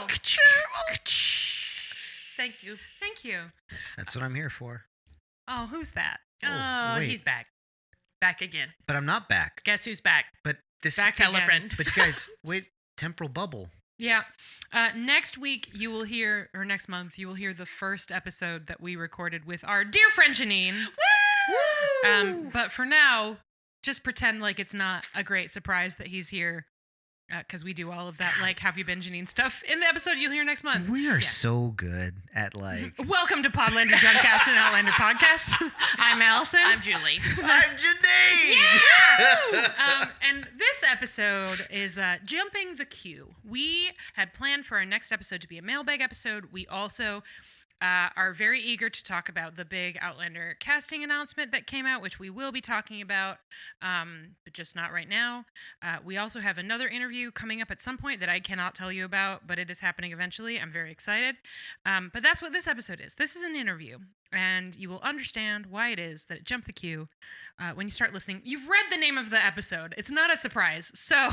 elves. Thank you. Thank you. That's what I'm here for. Oh, who's that? Oh, wait. he's back. Back again. But I'm not back. Guess who's back? But this. Back Tell a again. friend. But you guys, wait. Temporal bubble. Yeah. Next week, you will hear, or next month, you will hear the first episode that we recorded with our dear friend Janine. Woo! But for now, just pretend like it's not a great surprise that he's here. Because we do all of that, like, have you been Janine stuff in the episode you'll hear next month. We are so good at like. Welcome to Podlander, Drunkcast, and Outlander Podcast. I'm Allison. I'm Julie. I'm Janine. Yeah! And this episode is Jumping the Queue. We had planned for our next episode to be a mailbag episode. We also are very eager to talk about the big Outlander casting announcement that came out, which we will be talking about, but just not right now. We also have another interview coming up at some point that I cannot tell you about, but it is happening eventually. I'm very excited. But that's what this episode is. This is an interview, and you will understand why it is that it jumped the queue when you start listening. You've read the name of the episode. It's not a surprise. So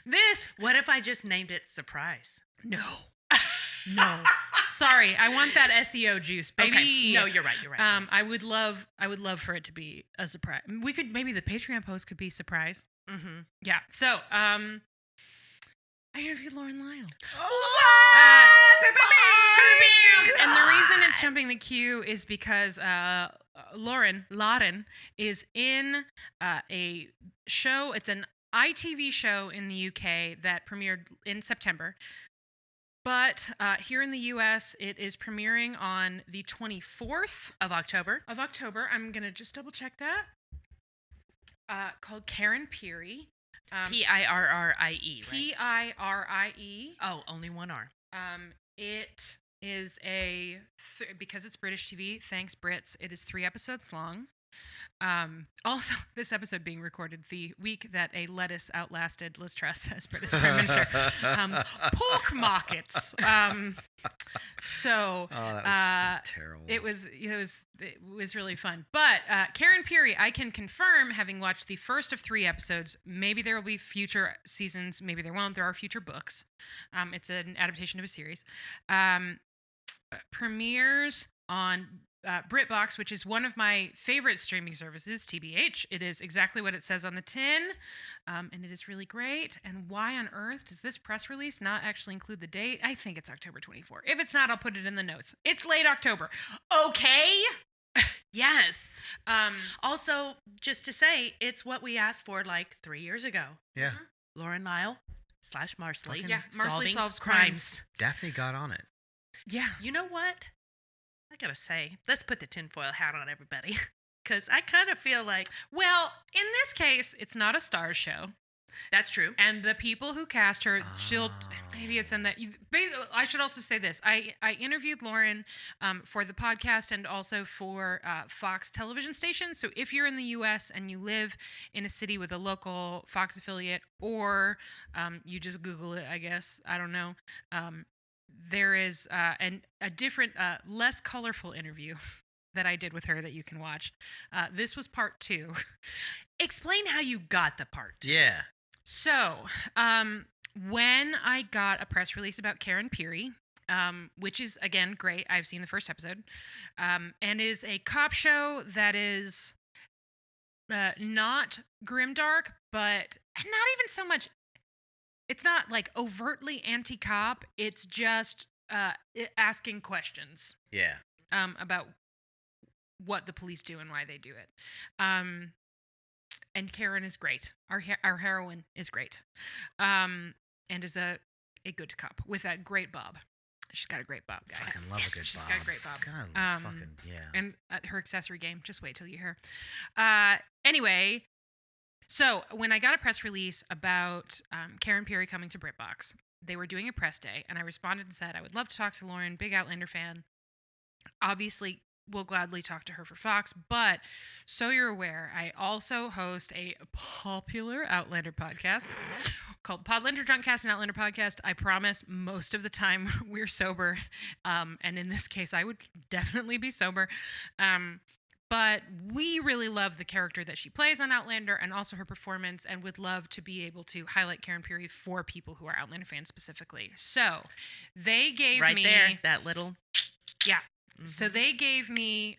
this... What if I just named it Surprise? No. No. Sorry, I want that SEO juice, baby. Okay. No, you're right. You're right. I would love for it to be a surprise. We could maybe the Patreon post could be surprise. Mm-hmm. Yeah. So, I interviewed Lauren Lyle. And the reason it's jumping the queue is because Lauren is in a show. It's an ITV show in the UK that premiered in September. But here in the U.S., it is premiering on the 24th Of October. I'm going to just double check that. Called Karen Peary. P-I-R-R-I-E, right? P-I-R-I-E. Oh, only one R. It is because it's British TV, thanks Brits, it is 3 episodes long. Also, this episode being recorded the week that a lettuce outlasted Liz Truss as British Prime Minister. Pork markets. So that was terrible. it was really fun. But Karen Peary, I can confirm, having watched the first of 3 episodes, maybe there will be future seasons, maybe there won't. There are future books. It's an adaptation of a series. Premieres on BritBox, which is one of my favorite streaming services, TBH. It is exactly what it says on the tin, and it is really great. And why on earth does this press release not actually include the date? I think it's October 24. If it's not, I'll put it in the notes. It's late October. Okay? Yes. Also, just to say, it's what we asked for like 3 years ago. Yeah. Lauren Lyle / Marsley. Fucking- Yeah, Marsley solving solves crimes. Daphne got on it. Yeah. You know what? I gotta say, let's put the tinfoil hat on, everybody. Because I kind of feel like... Well, in this case, it's not a Stars show. That's true. And the people who cast her, maybe it's in that. Basically, I should also say this. I interviewed Lauren for the podcast and also for Fox television station. So if you're in the U.S. and you live in a city with a local Fox affiliate, or you just Google it, I guess, I don't know, there is a different, less colorful interview that I did with her that you can watch. This was part 2. Explain how you got the part. Yeah. So, when I got a press release about Karen Peary, which is, again, great. I've seen the first episode, and is a cop show that is not grimdark, but not even so much. It's not like overtly anti-cop. It's just asking questions. Yeah. About what the police do and why they do it. And Karen is great. Our heroine is great, and is a good cop with a great bob. She's got a great bob, guys. Fucking love a good She's bob. got a great bob. God, fucking, yeah. And her accessory game. Just wait till you hear. Anyway, so when I got a press release about Karen Peary coming to BritBox, they were doing a press day, and I responded and said, I would love to talk to Lauren, big Outlander fan. Obviously, we'll gladly talk to her for Fox, but so you're aware, I also host a popular Outlander podcast called Podlander, Drunkcast, and Outlander Podcast. I promise most of the time we're sober, and in this case, I would definitely be sober. But we really love the character that she plays on Outlander and also her performance, and would love to be able to highlight Karen Peary for people who are Outlander fans specifically. So they gave Right me there, that little. Yeah. So they gave me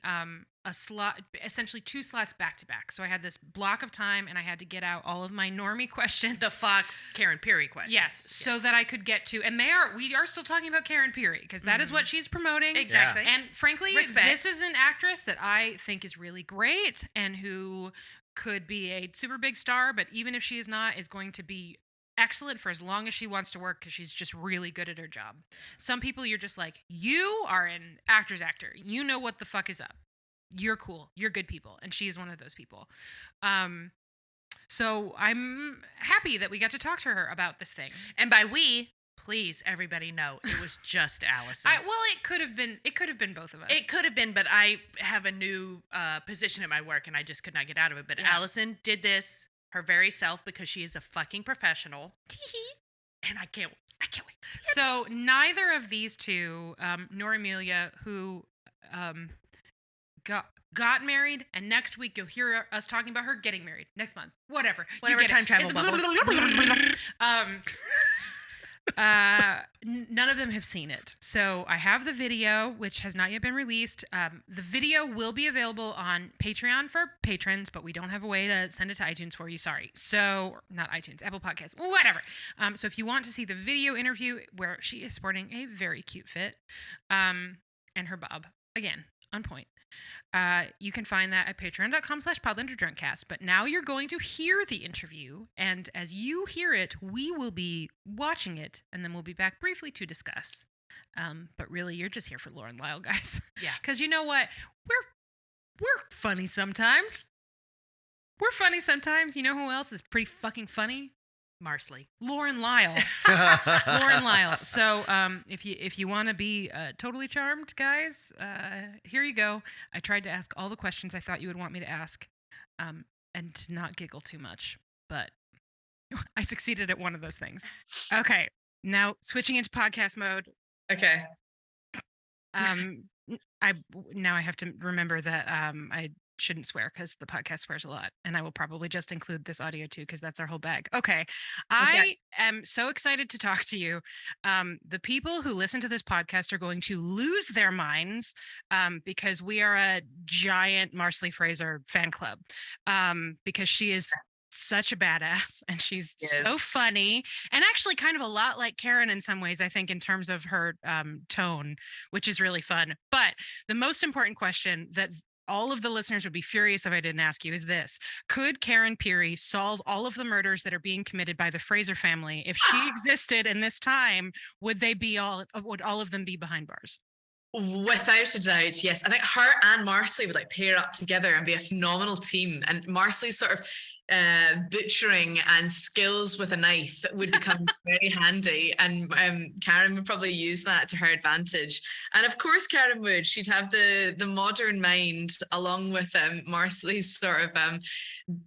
a slot, essentially 2 slots back to back. So I had this block of time and I had to get out all of my normie questions. The Fox Karen Peary questions. Yes, so that I could get to, and we are still talking about Karen Peary because that is what she's promoting. Exactly. And frankly, Respect. this is an actress that I think is really great and who could be a super big star, but even if she is not, is going to be excellent for as long as she wants to work because she's just really good at her job. Some people you're just like, you are an actor's actor. You know what the fuck is up. You're cool. You're good people. And she's one of those people. So I'm happy that we got to talk to her about this thing. And by we, please, everybody know it was just Allison. It could have been both of us. It could have been, but I have a new position at my work and I just could not get out of it. But Allison did this her very self because she is a fucking professional. And I can't wait. So neither of these two, nor Amelia, who got married, and next week you'll hear us talking about her getting married next month. Whatever Time travel bubble. None of them have seen it. So I have the video, which has not yet been released. The video will be available on Patreon for patrons, but we don't have a way to send it to iTunes for you. Sorry. So not iTunes, Apple Podcasts, whatever. So if you want to see the video interview where she is sporting a very cute fit, and her bob, again, on point. You can find that at patreon.com/Podlander Drunkcast. But now you're going to hear the interview. And as you hear it, we will be watching it. And then we'll be back briefly to discuss. But really, you're just here for Lauren Lyle, guys. Yeah. Because you know what? We're funny sometimes. We're funny sometimes. You know who else is pretty fucking funny? Marsley. Lauren Lyle. Lauren Lyle. So if you want to be totally charmed, guys, here you go. I tried to ask all the questions I thought you would want me to ask, and to not giggle too much, but I succeeded at one of those things. Okay, now switching into podcast mode. Okay. I have to remember that I shouldn't swear because the podcast swears a lot, and I will probably just include this audio too because that's our whole bag. Okay. I am so excited to talk to you. The people who listen to this podcast are going to lose their minds because we are a giant Marsley Fraser fan club because she is such a badass and she's so funny and actually kind of a lot like Karen in some ways, I think, in terms of her tone, which is really fun. But the most important question that all of the listeners would be furious if I didn't ask you is this: could Karen Peary solve all of the murders that are being committed by the Fraser family? If she existed in this time, would all of them be behind bars? Without a doubt, yes. I think her and Marsley would pair up together and be a phenomenal team. And Marsley's sort of butchering and skills with a knife would become very handy, and Karen would probably use that to her advantage. And of course Karen would, she'd have the modern mind along with Marsley's sort of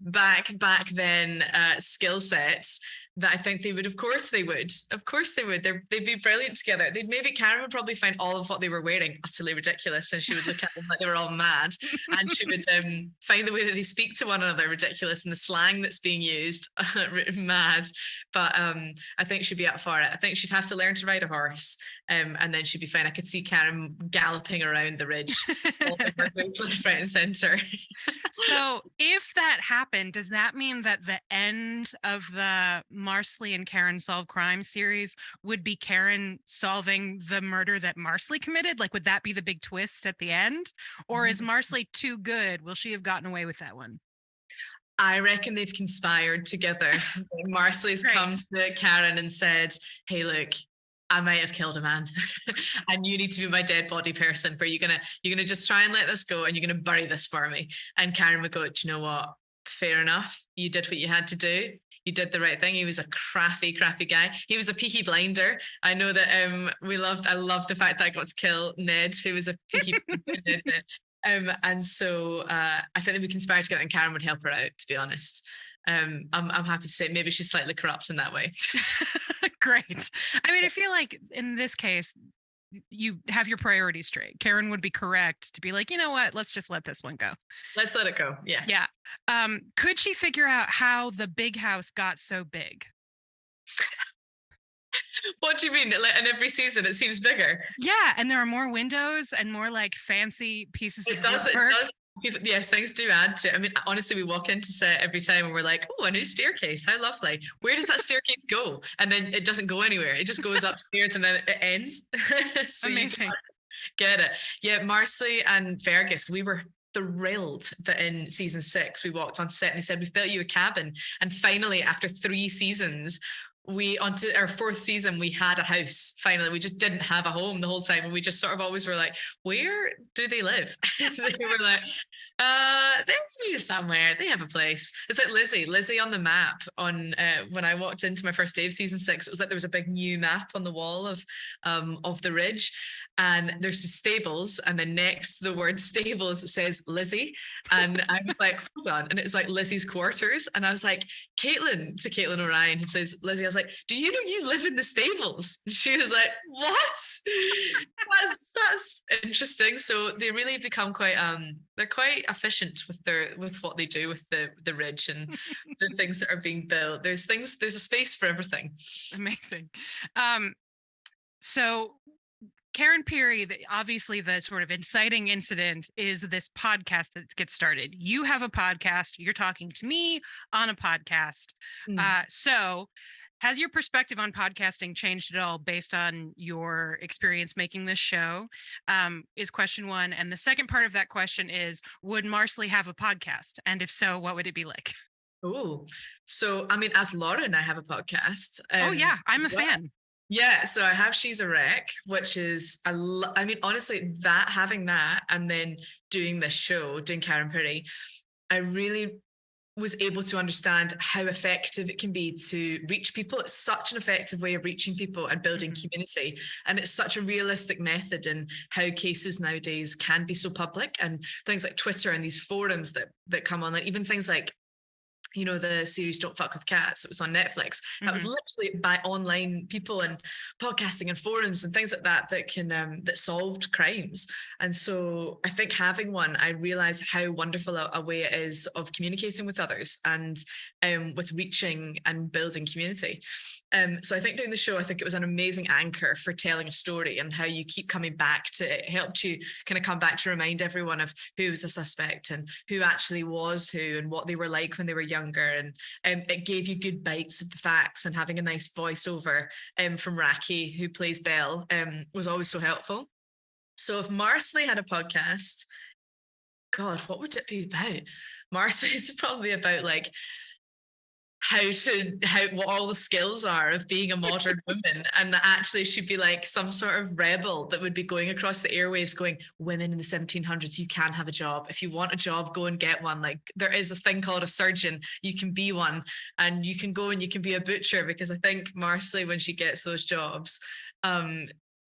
back then skill sets that I think they would. Of course they would. They'd be brilliant together. Karen would probably find all of what they were wearing utterly ridiculous, and she would look at them like they were all mad. And she would find the way that they speak to one another ridiculous, and the slang that's being used mad. But I think she'd be up for it. I think she'd have to learn to ride a horse, and then she'd be fine. I could see Karen galloping around the ridge, left, right, and centre. So if that happened, does that mean that the end of the Marsley and Karen Solve Crime series would be Karen solving the murder that Marsley committed? Would that be the big twist at the end? Or is Marsley too good? Will she have gotten away with that one? I reckon they've conspired together. Marsley's come to Karen and said, hey, look, I might have killed a man and you need to be my dead body person, but you're gonna just try and let this go and you're gonna bury this for me. And Karen would go, do you know what? Fair enough. You did what you had to do. You did the right thing. He was a crafty guy. He was a Peaky Blinder. I know that I loved the fact that I got to kill Ned, who was a Peaky Blinder. And so I think that we conspired together and Karen would help her out, to be honest. I'm happy to say maybe she's slightly corrupt in that way. Great. I mean, I feel like in this case, you have your priorities straight. Karen would be correct to be like, you know what? Let's just let this one go. Let's let it go. Yeah. Yeah. Could she figure out how the big house got so big? What do you mean? Like, in every season, it seems bigger. Yeah, and there are more windows and more like fancy pieces It of does. It woodwork. does. Yes, things do add to it. I mean, honestly, we walk into set every time and we're like, oh, a new staircase. How lovely. Where does that staircase go? And then it doesn't go anywhere. It just goes upstairs and then it ends. So Amazing. Get it. Yeah, Marsley and Fergus, we were thrilled that in season 6 we walked on set and they said, we've built you a cabin. And finally, after 3 seasons, we onto our 4th season, we had a house. Finally, we just didn't have a home the whole time, and we just sort of always were like, where do they live? They were like, they live somewhere. They have a place. It's like Lizzie on the map on when I walked into my first day of season 6, it was like there was a big new map on the wall of the ridge, and there's the stables, and then next to the word stables it says Lizzie, and I was like, hold on, and it was like Lizzie's quarters, and I was like, Caitlin O'Ryan, who plays Lizzie, I was like, do you know you live in the stables? And she was like, what? That's interesting. So they really become quite they're quite efficient with what they do with the ridge and the things that are being built. There's a space for everything. Amazing. So Karen Peary, obviously the sort of inciting incident is this podcast that gets started. You have a podcast. You're talking to me on a podcast. So has your perspective on podcasting changed at all based on your experience making this show? Is question 1. And the second part of that question is, would Marsley have a podcast? And if so, what would it be like? Oh, so I mean, as Lauren, I have a podcast. Oh yeah, I'm a fan. Yeah, so I have She's a Wreck, which is I mean, honestly, having that and then doing this show, doing Karen Peary, I really was able to understand how effective it can be to reach people. It's such an effective way of reaching people and building community. And it's such a realistic method in how cases nowadays can be so public, and things like Twitter and these forums that come on, like even things like, you know, the series Don't Fuck with Cats, it was on Netflix. That was literally by online people and podcasting and forums and things like that can that solved crimes. And so I think having one, I realized how wonderful a way it is of communicating with others and with reaching and building community. So I think doing the show, I think it was an amazing anchor for telling a story, and how you keep coming back to it. It helped you kind of come back to remind everyone of who was a suspect and who actually was who and what they were like when they were younger. And it gave you good bites of the facts, and having a nice voiceover from Raki, who plays Belle, was always so helpful. So if Marsley had a podcast, God, what would it be about? Marsley's probably about like what all the skills are of being a modern woman, and that actually she'd be like some sort of rebel that would be going across the airwaves going, women in the 1700s, you can have a job. If you want a job, go and get one. Like, there is a thing called a surgeon, you can be one, and you can go and you can be a butcher. Because I think Marsley, when she gets those jobs,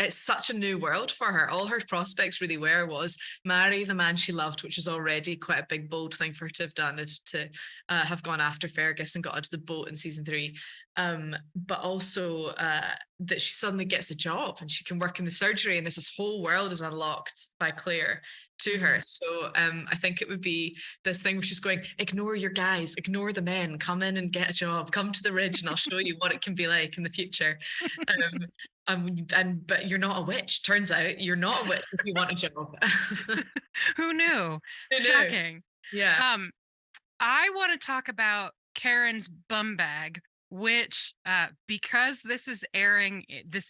it's such a new world for her. All her prospects really was marry the man she loved, which was already quite a big, bold thing for her to have done, to have gone after Fergus and got onto the boat in season 3. But also that she suddenly gets a job and she can work in the surgery, and this whole world is unlocked by Claire to her. So I think it would be this thing where she's going, ignore your guys, ignore the men, come in and get a job, come to the ridge and I'll show you what it can be like in the future. But you're not a witch. Turns out you're not a witch if you want a job. Who knew? Shocking. Yeah. I want to talk about Karen's bum bag, which because this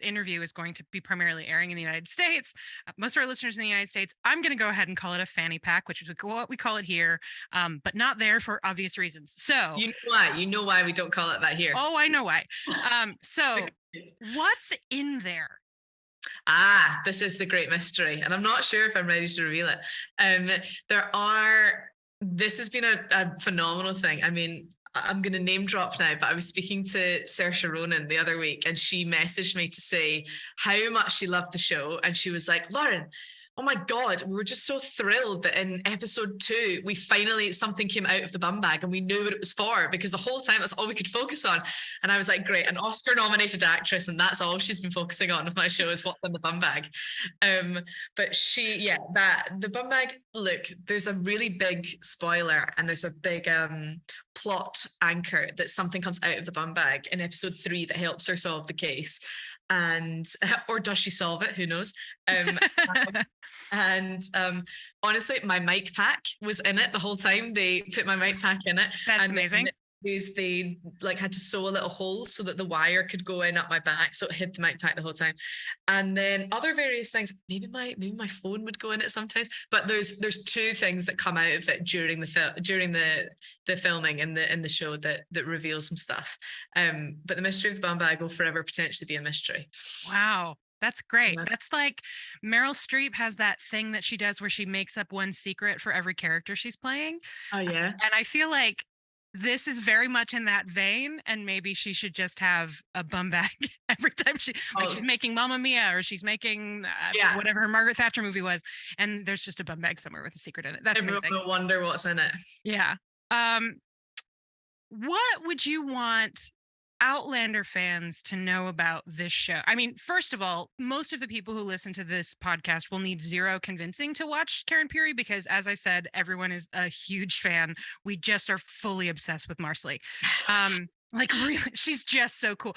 interview is going to be primarily airing in the United States, most of our listeners in the United States, I'm going to go ahead and call it a fanny pack, which is what we call it here, but not there for obvious reasons. So you know why we don't call it that here. Oh, I know why. So what's in there? This is the great mystery, and I'm not sure if I'm ready to reveal it. This has been a phenomenal thing. I mean, I'm going to name drop now, but I was speaking to Saoirse Ronan the other week, and she messaged me to say how much she loved the show. And she was like, Lauren, oh my God, we were just so thrilled that in episode 2, something came out of the bum bag and we knew what it was for, because the whole time that's all we could focus on. And I was like, great, an Oscar nominated actress, and that's all she's been focusing on of my show is what's in the bum bag. But the bum bag, look, there's a really big spoiler and there's a big plot anchor that something comes out of the bum bag in episode 3 that helps her solve the case. And or does she solve it? Who knows? And honestly, my mic pack was in it the whole time. They put my mic pack in it. That's amazing. They like had to sew a little hole so that the wire could go in up my back, so it hid the mic pack the whole time. And then other various things, maybe my phone would go in it sometimes, but there's 2 things that come out of it during the filming in the show that reveal some stuff. But the mystery of the bum bag will forever potentially be a mystery. Wow. That's great. Yeah. That's like Meryl Streep has that thing that she does where she makes up one secret for every character she's playing. Oh yeah. And I feel like this is very much in that vein, and maybe she should just have a bum bag every time she's making Mamma Mia, or she's making whatever her Margaret Thatcher movie was, and there's just a bum bag somewhere with a secret in it. That's Everyone amazing. will wonder what's in it. Yeah. What would you want Outlander fans to know about this show? I mean, first of all, most of the people who listen to this podcast will need zero convincing to watch Karen Peary, because as I said, everyone is a huge fan. We just are fully obsessed with Marsley. Like really, she's just so cool.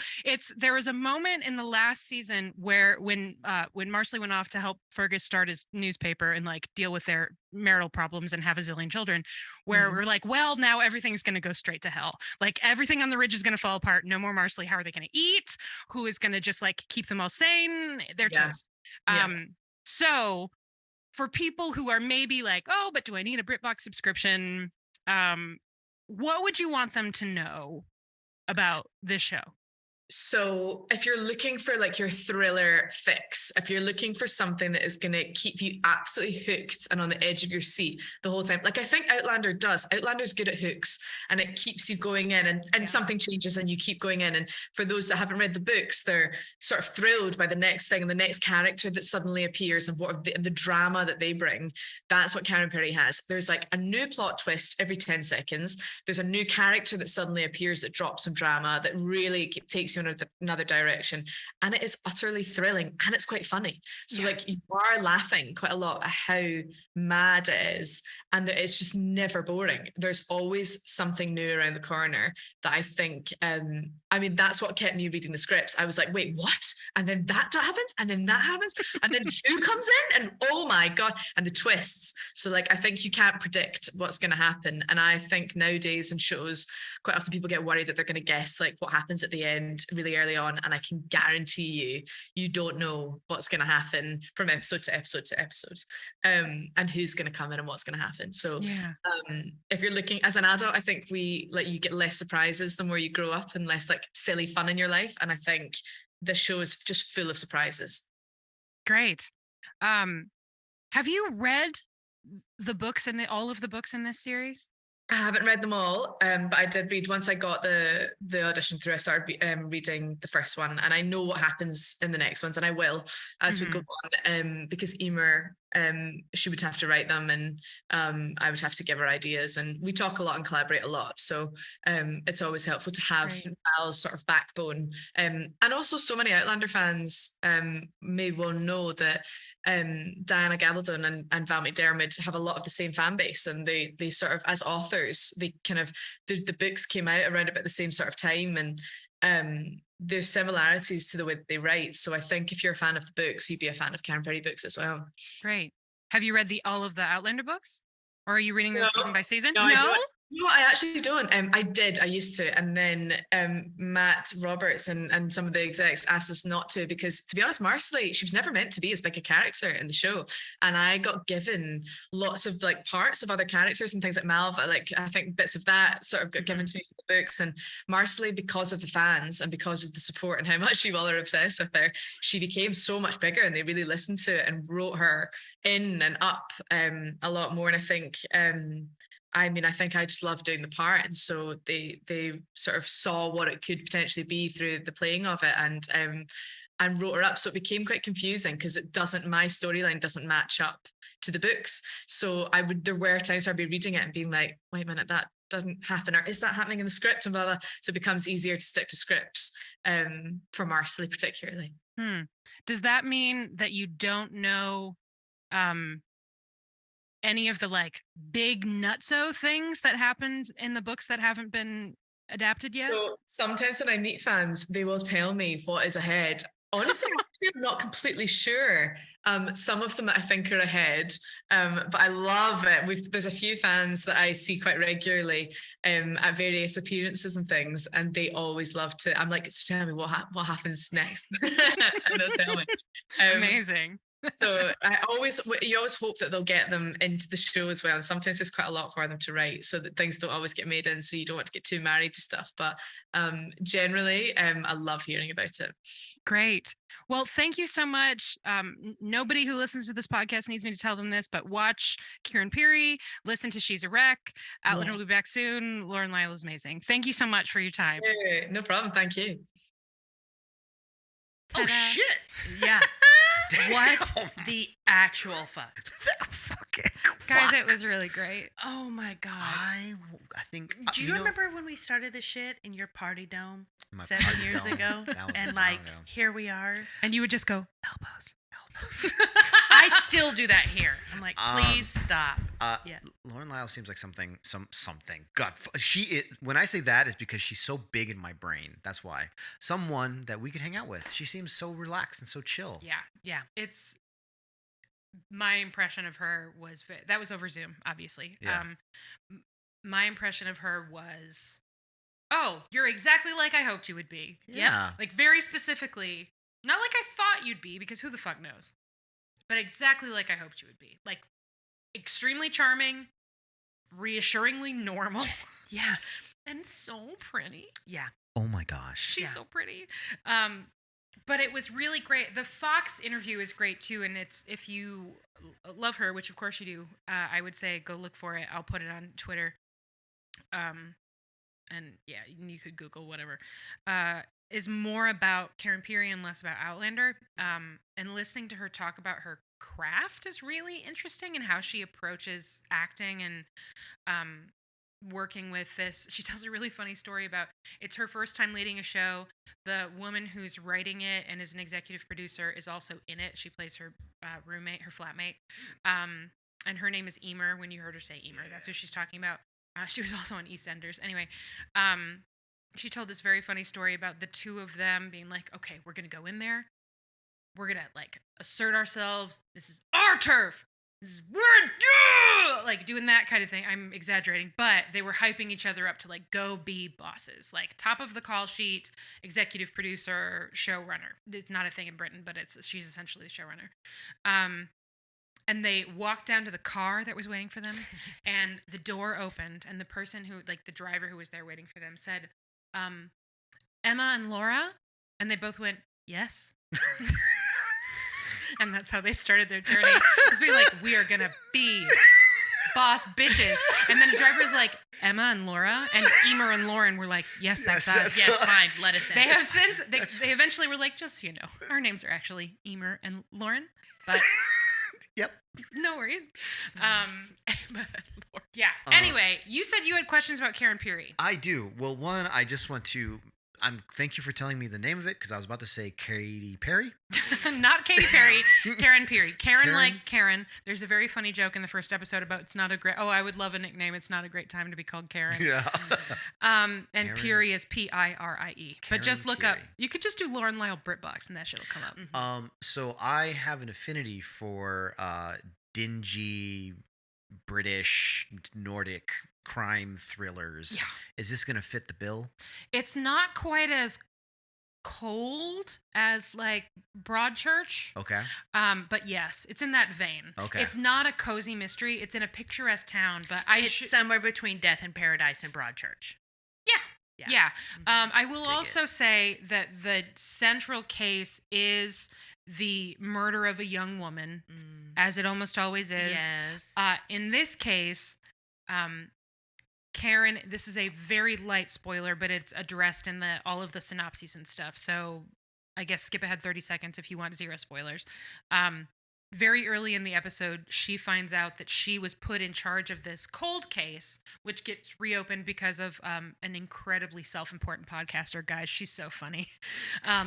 There was a moment in the last season where when Marsley went off to help Fergus start his newspaper and like deal with their marital problems and have a zillion children, where we're like, well, now everything's going to go straight to hell. Like everything on the ridge is going to fall apart. No more Marsley. How are they going to eat? Who is going to just like keep them all sane? They're toast. So for people who are maybe like, oh, but do I need a BritBox subscription? What would you want them to know about this show? So if you're looking for like your thriller fix, if you're looking for something that is going to keep you absolutely hooked and on the edge of your seat the whole time, like I think Outlander does. Outlander's good at hooks, and it keeps you going in, and something changes and you keep going in. And for those that haven't read the books, they're sort of thrilled by the next thing and the next character that suddenly appears and what the drama that they bring. That's what Karen Perry has. There's like a new plot twist every 10 seconds. There's a new character that suddenly appears that drops some drama that really takes you in another direction, and it is utterly thrilling, and it's quite funny. So like you are laughing quite a lot at how mad it is, and that it's just never boring. There's always something new around the corner that I think I mean, that's what kept me reading the scripts. I was like, wait, what? And then that happens, and then that happens, and then who comes in, and oh my God, and the twists. So like I think you can't predict what's going to happen, and I think nowadays in shows quite often people get worried that they're going to guess like what happens at the end really early on, and I can guarantee you don't know what's going to happen from episode to episode to episode, and who's going to come in and what's going to happen. So if you're looking as an adult, I think you get less surprises the more you grow up, and less like silly fun in your life, and I think the show is just full of surprises. Great. Have you read the books and all of the books in this series? I haven't read them all, but I did read once I got the audition through. I started reading the first one, and I know what happens in the next ones, and I will as we go on, because Emer, she would have to write them, and I would have to give her ideas, and we talk a lot and collaborate a lot. So it's always helpful to have Lyle's sort of backbone, and also so many Outlander fans may well know that Diana Gabaldon and Val McDermid have a lot of the same fan base, and they sort of, as authors, they kind of the books came out around about the same sort of time, and there's similarities to the way that they write. So I think if you're a fan of the books, you'd be a fan of Karen Perry books as well. Great. Have you read all of the Outlander books, or are you reading them season by season? No, I actually don't. I used to. And then Matt Roberts and some of the execs asked us not to, because to be honest, Marsley, she was never meant to be as big a character in the show. And I got given lots of like parts of other characters and things like Malva, like I think bits of that sort of got given to me for the books. And Marsley, because of the fans and because of the support and how much you all are obsessed with her, she became so much bigger, and they really listened to it and wrote her in and up a lot more. And I think I think I just loved doing the part, and so they sort of saw what it could potentially be through the playing of it, and and wrote her up. So it became quite confusing because my storyline doesn't match up to the books. So there were times where I'd be reading it and being like, wait a minute, that doesn't happen, or is that happening in the script, and blah blah. So it becomes easier to stick to scripts, for Marsley particularly. Does that mean that you don't know any of the like big nutso things that happened in the books that haven't been adapted yet? So sometimes when I meet fans, they will tell me what is ahead. Honestly, I'm not completely sure. Some of them I think are ahead, but I love it. There's a few fans that I see quite regularly at various appearances and things, and they always love to. I'm like, so tell me what happens next, and they'll tell me. Amazing. So you always hope that they'll get them into the show as well. And sometimes there's quite a lot for them to write, so that things don't always get made in. So you don't want to get too married to stuff. But generally, I love hearing about it. Great. Well, thank you so much. Nobody who listens to this podcast needs me to tell them this, but watch Kieran Peary, listen to She's a Wreck. Outlander will be back soon. Lauren Lyle is amazing. Thank you so much for your time. Yeah, no problem. Thank you. Oh, shit. Yeah. What the actual fuck? Guys, it was really great. Oh my God. I think. Do you remember when we started this shit in your party dome My 7 party years dome. ago? That was a And while like, ago. here we are. And you would just go, elbows. I still do that here. I'm like, please stop. Yeah. Lauren Lyle seems like something. God, when I say that is because she's so big in my brain. That's why. Someone that we could hang out with. She seems so relaxed and so chill. Yeah. It's my impression of her was that was over Zoom, obviously. Yeah. My impression of her was, oh, you're exactly like I hoped you would be. Yeah. Yep. Like very specifically, not like I thought you'd be, because who the fuck knows, but exactly like I hoped you would be. Like extremely charming, reassuringly normal. Yeah. And so pretty. Yeah. Oh my gosh. She's so pretty. But it was really great. The Fox interview is great too, and it's, if you love her, which of course you do, I would say go look for it. I'll put it on Twitter. And yeah, you could Google whatever. Is more about Karen Peary and less about Outlander. And listening to her talk about her craft is really interesting, and how she approaches acting and working with this. She tells a really funny story about, it's her first time leading a show. The woman who's writing it and is an executive producer is also in it. She plays her roommate, her flatmate. And her name is Emer. When you heard her say Emer, that's who she's talking about. She was also on EastEnders. Anyway, she told this very funny story about the two of them being like, okay, we're going to go in there. We're going to like assert ourselves. This is our turf. This is like doing that kind of thing. I'm exaggerating, but they were hyping each other up to like go be bosses, like top of the call sheet, executive producer, showrunner. It's not a thing in Britain, but she's essentially the showrunner. And they walked down to the car that was waiting for them, and the door opened, and the person who, like the driver who was there waiting for them, said, Emma and Laura? And they both went, yes. And that's how they started their journey. Just being like, we are gonna be boss bitches. And then the driver's like, Emma and Laura? And Emer and Lauren were like, yes, that's us. Yes, fine, let us in. They have since, they eventually were like, just so you know, our names are actually Emer and Lauren, but Yep. no worries. Emma and Lauren. Yeah. Anyway, you said you had questions about Karen Peary. I do. Well, one, I just want to. Thank you for telling me the name of it, because I was about to say Katy Perry. Not Katy Perry, Karen Peary. Karen like Karen. There's a very funny joke in the first episode about it's not a great. Oh, I would love a nickname. It's not a great time to be called Karen. Yeah. And Karen. Peary is P-I-R-I-E. But just look up. Peary. You could just do Lauren Lyle BritBox, and that shit'll come up. So I have an affinity for dingy British Nordic crime thrillers. Yeah. Is this going to fit the bill? It's not quite as cold as like Broadchurch. Okay. But yes, it's in that vein. Okay. It's not a cozy mystery. It's in a picturesque town, but It's somewhere between Death in Paradise and Broadchurch. Yeah. I will Dig also say that the central case is the murder of a young woman, as it almost always is. Yes. In this case, Karen, this is a very light spoiler, but it's addressed in all of the synopses and stuff. So I guess skip ahead 30 seconds if you want 0 spoilers. Very early in the episode, she finds out that she was put in charge of this cold case, which gets reopened because of an incredibly self-important podcaster. Guys, she's so funny.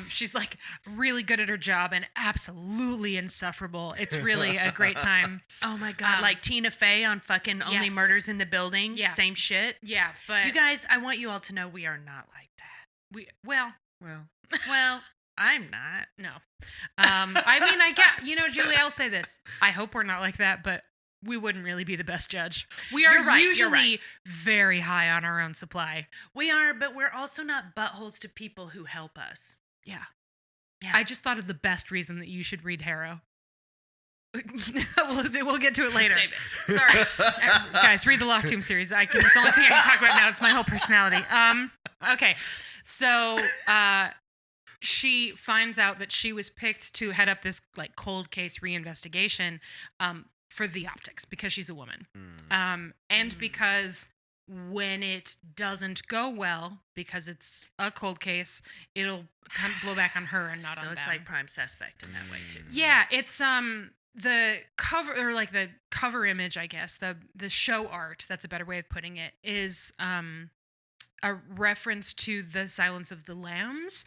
She's like really good at her job and absolutely insufferable. It's really a great time. Oh my God. Like Tina Fey on fucking Only Yes. Murders in the Building. Yeah. Same shit. Yeah, but You guys, I want you all to know we are not like that. well, Well, I'm not. no. I mean, I get, Julie, I'll say this. I hope we're not like that, but we wouldn't really be the best judge. We are You're right, you're usually right. very high on our own supply. We are, but we're also not buttholes to people who help us. Yeah. Yeah. I just thought of the best reason that you should read Harrow. we'll get to it later. Save it. Sorry. Guys, read the Lock Tomb series. It's the only thing I can talk about now. It's my whole personality. Okay. So, she finds out that she was picked to head up this like cold case reinvestigation for the optics because she's a woman. And because when it doesn't go well, because it's a cold case, it'll kind of blow back on her and not So on it's them. like prime suspect in that way too. Yeah, it's the cover or like the cover image, I guess, the show art, that's a better way of putting it, is a reference to the Silence of the Lambs.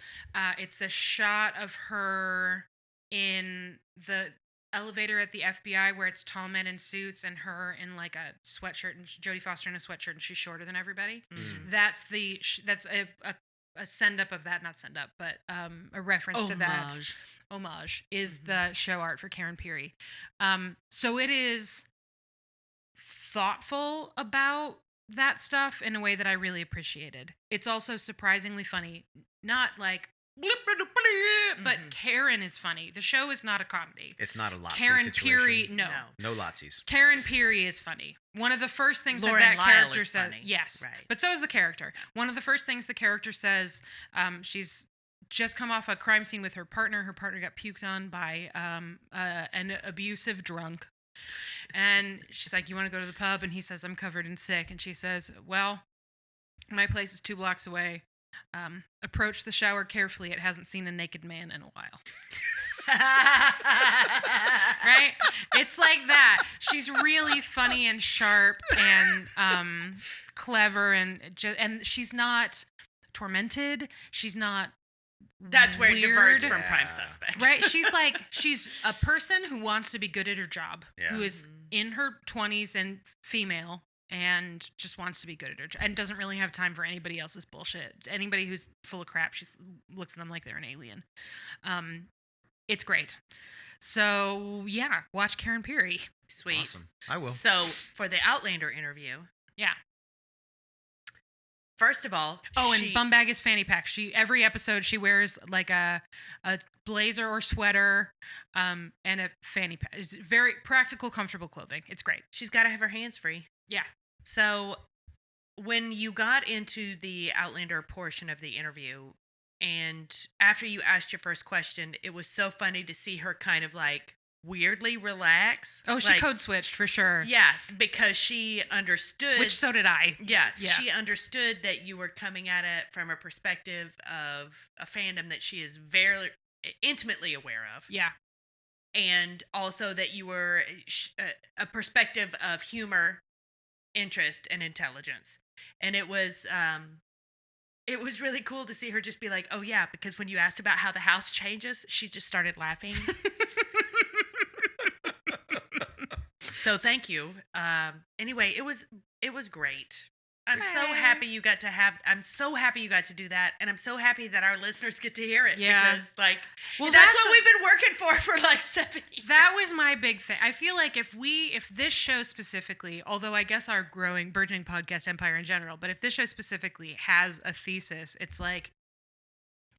It's a shot of her in the elevator at the FBI where it's tall men in suits and her in like a sweatshirt, and Jodie Foster in a sweatshirt, and she's shorter than everybody. That's that's a send up of that, not send up, but a reference to that. Homage is the show art for Karen Peary. So it is thoughtful about that stuff in a way that I really appreciated. It's also surprisingly funny. Not like, but Karen is funny. The show is not a comedy. It's not a Lotsie Karen situation. Peary, no. No Lotsies. Karen Peary is funny. One of the first things Lauren that Lyle character is says, funny. yes, Right. but so is the character. One of the first things the character says, she's just come off a crime scene with her partner. Her partner got puked on by an abusive drunk. And she's like, you want to go to the pub? And he says, I'm covered in sick. And she says, well, my place is 2 blocks away. Approach the shower carefully. It hasn't seen a naked man in a while. Right? It's like that. She's really funny and sharp and clever, and she's not tormented. She's not That's where it weird. diverts from Yeah. prime suspect. Right? She's a person who wants to be good at her job, Yeah. who is in her 20s and female, and just wants to be good at her job and doesn't really have time for anybody else's bullshit. Anybody who's full of crap, she looks at them like they're an alien. It's great. So yeah, watch Karen Peary. Sweet. Awesome. I will. So for the Outlander interview, Yeah. first of all, Oh, and she- Bumbag is fanny pack. Every episode she wears like a blazer or sweater, and a fanny pack. It's very practical, comfortable clothing. It's great. she's got to have her hands free. Yeah. So when you got into the Outlander portion of the interview, and after you asked your first question, it was so funny to see her kind of like weirdly relax. Oh, she Like, code switched for sure. Yeah, because she understood. Which so did I. Yeah, Yeah. she understood that you were coming at it from a perspective of a fandom that she is very intimately aware of. Yeah. And also that you were a perspective of humor, interest, and intelligence. And it was really cool to see her just be like, oh yeah, because when you asked about how the house changes, she just started laughing. So thank you. Anyway, it was great. I'm so happy you got to do that, and I'm so happy that our listeners get to hear it. Yeah. Because that's Well, what we've been working for like 7 years. That was my big thing. I feel like if this show specifically, although I guess our burgeoning podcast empire in general, but if this show specifically has a thesis, it's like,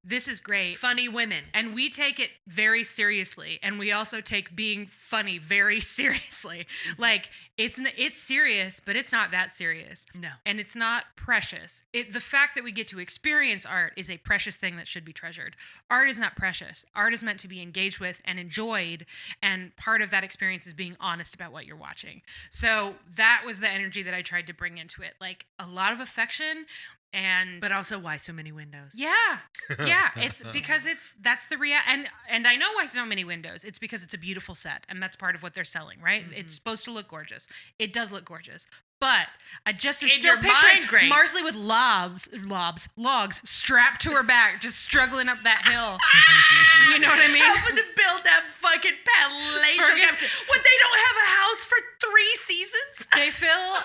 this is great. funny women. And we take it very seriously, and we also take being funny very seriously. Like it's serious, but it's not that serious. No. And it's not precious. The fact that we get to experience art is a precious thing that should be treasured. Art is not precious. Art is meant to be engaged with and enjoyed, and part of that experience is being honest about what you're watching. So that was the energy that I tried to bring into it. Like a lot of affection, And But also, why so many windows? yeah, it's because that's the and I know why so many windows. It's because it's a beautiful set, and that's part of what they're selling, right? It's supposed to look gorgeous. It does look gorgeous, but I just am In still your mind, picturing Grace. Marsley with logs strapped to her back, just struggling up that hill. You know what I mean? Having to build that fucking palatial Fergus- cabin. What, they don't have a house for 3 seasons? They fill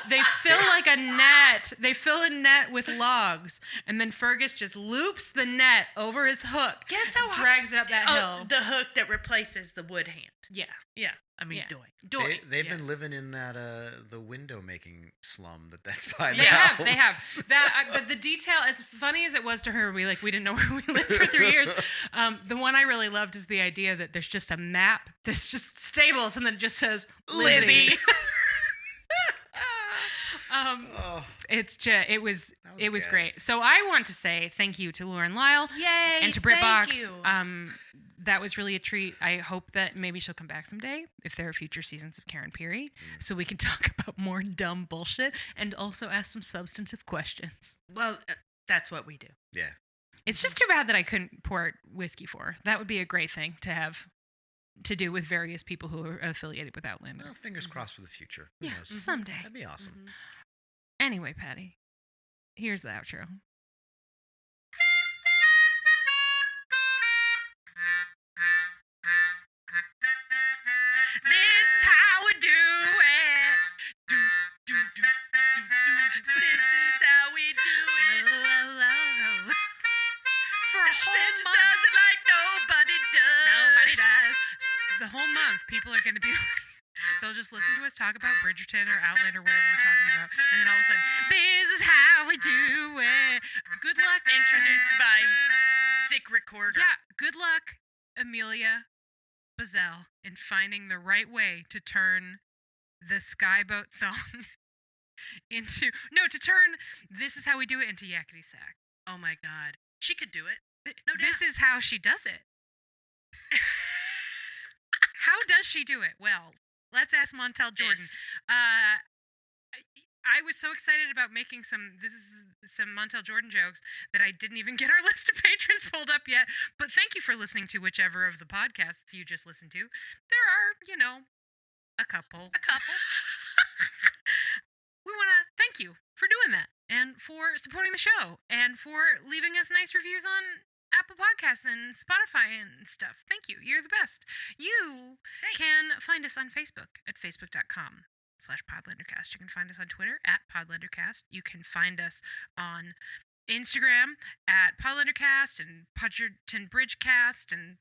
like a net. They fill a net with logs, and then Fergus just loops the net over his hook. Guess how drags it up that hill. The hook that replaces the wood hand. Yeah. Yeah. I mean, Yeah. doy. They've Yeah. been living in that the window making slum that's by the They have, house. but the detail, as funny as it was to her, we didn't know where we lived for 3 years. The one I really loved is the idea that there's just a map that's just stables, and then it just says Lizzie. Oh, It was good. great. So I want to say thank you to Lauren Lyle Yay. and to Britt thank Box. you. That was really a treat. I hope that maybe she'll come back someday if there are future seasons of Karen Peary, so we can talk about more dumb bullshit and also ask some substantive questions. Well, that's what we do. yeah. It's just too bad that I couldn't pour whiskey for her. That would be a great thing to have to do with various people who are affiliated with Outlander. Well, fingers crossed for the future. Who Yeah, knows? someday. That'd be awesome. Mhm. Anyway, Patty, here's the outro. This is how we do it. Do, do, do, do, do. This is how we do it. For a whole Santa month. does it like nobody does. Nobody does. The whole month, people are going to be they'll just listen to us talk about Bridgerton or Outlander, whatever we're talking about. And then all of a sudden, this is how we do it. Good luck. Introduced by Sick Recorder. Yeah, good luck, Amelia Bazell, in finding the right way to turn the Skyboat song to turn This Is How We Do It into Yakety Sack. Oh my God. She could do it. No This doubt. is how she does it. How does she do it? Well, let's ask Montel Jordan. This. I was so excited about making some Montel Jordan jokes that I didn't even get our list of patrons pulled up yet. But thank you for listening to whichever of the podcasts you just listened to. There are, a couple. A couple. We want to thank you for doing that and for supporting the show and for leaving us nice reviews on Apple Podcasts and Spotify and stuff. Thank you. You're the best. You can find us on Facebook at facebook.com/Podlandercast. You can find us on Twitter at Podlandercast. You can find us on Instagram at Podlandercast and Pudgerton Bridgecast and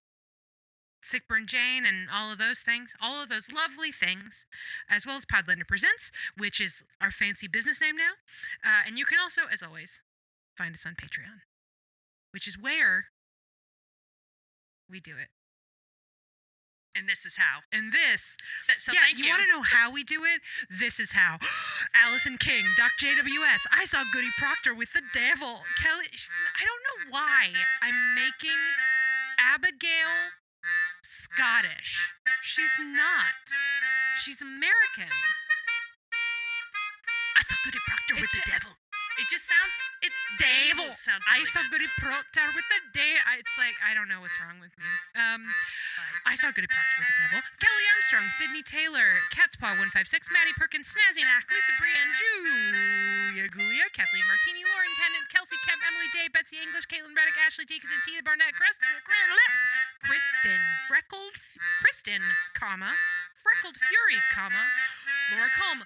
Sickburn Jane and all of those things, all of those lovely things, as well as Podlander Presents, which is our fancy business name now. And you can also, as always, find us on Patreon, which is where we do it. And this is how. And this, So yeah, thank you you. want to know how we do it? This is how. Allison King, Doc JWS. I saw Goody Proctor with the devil. Kelly, I don't know why I'm making Abigail Scottish. She's not. She's American. I saw Goody Proctor with the devil. It just sounds. It's Devil. Sounds I really saw good. Goody Proctor with the devil. It's like, I don't know what's wrong with me. I saw Goody Proctor with the devil. Kelly Armstrong, Sydney Taylor, Catspaw 156, Maddie Perkins, Snazzy-Nack, Lisa Brienne, Julia Gulia, Kathleen Martini, Lauren Tennant, Kelsey Kemp, Emily Day, Betsy English, Caitlin Reddick, Ashley Deacons, and Tina Barnett, Kristen, comma, Freckled Fury, comma, Laura Combe,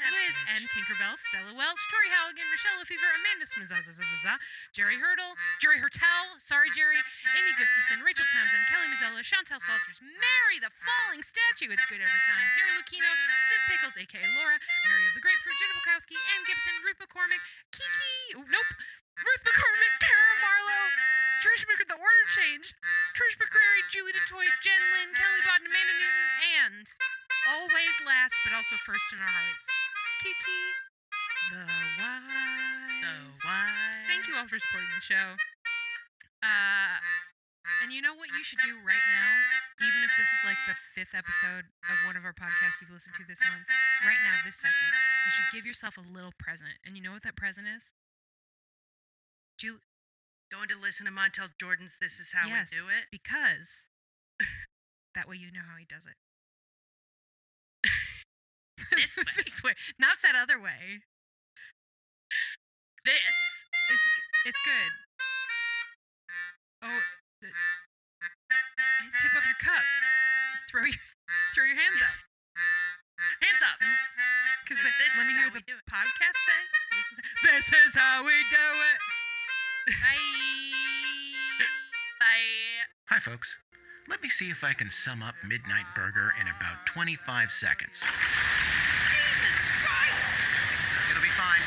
Liz and Tinkerbell, Stella Welch, Tori Halligan, Rochelle Lefevre, Amanda Smazazazaza, Jerry Hertel, sorry Jerry, Amy Gustafson, Rachel Townsend, Kelly Mazzella, Chantel Salters, Mary the Falling Statue, it's good every time, Terry Lucchino, Viv Pickles, aka Laura, Mary of the Grapefruit, Jenna Bukowski, Ann Gibson, Ruth McCormick, Ruth McCormick, Kara Marlowe, Trish McCrary, The Order Change, Trish McCrary, Julie DeToit, Jen Lynn, Kelly Bott, Amanda Newton, and always last but also first in our hearts, Kiki the Wise. Thank you all for supporting the show. And you know what you should do right now? even if this is like the 5th episode of one of our podcasts you've listened to this month, right now, this second, you should give yourself a little present. And you know what that present is? Do you? Going to listen to Montel Jordan's This Is How Yes, We Do It. because that way you know how he does it. This way. This way, not that other way. This. It's good. Oh, tip up your cup. Throw your hands up. Hands up. Because This let me is hear how we the do it. podcast say. This is how we do it. Bye. Bye. Hi, folks. Let me see if I can sum up Midnight Burger in about 25 seconds. It'll be fine.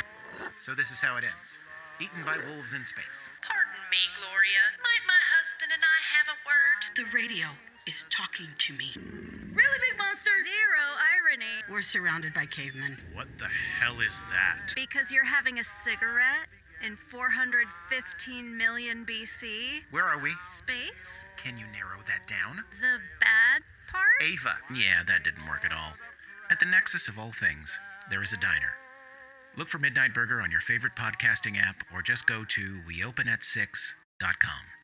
So this is how it ends. Eaten by wolves in space. Pardon me, Gloria. Might my husband and I have a word? The radio is talking to me. Really big monster. Zero irony. We're surrounded by cavemen. What the hell is that? Because you're having a cigarette in 415 million BC. Where are we? Space? Can you narrow that down? The bad part? Ava. Yeah, that didn't work at all. At the nexus of all things, there is a diner. Look for Midnight Burger on your favorite podcasting app or just go to weopenat6.com.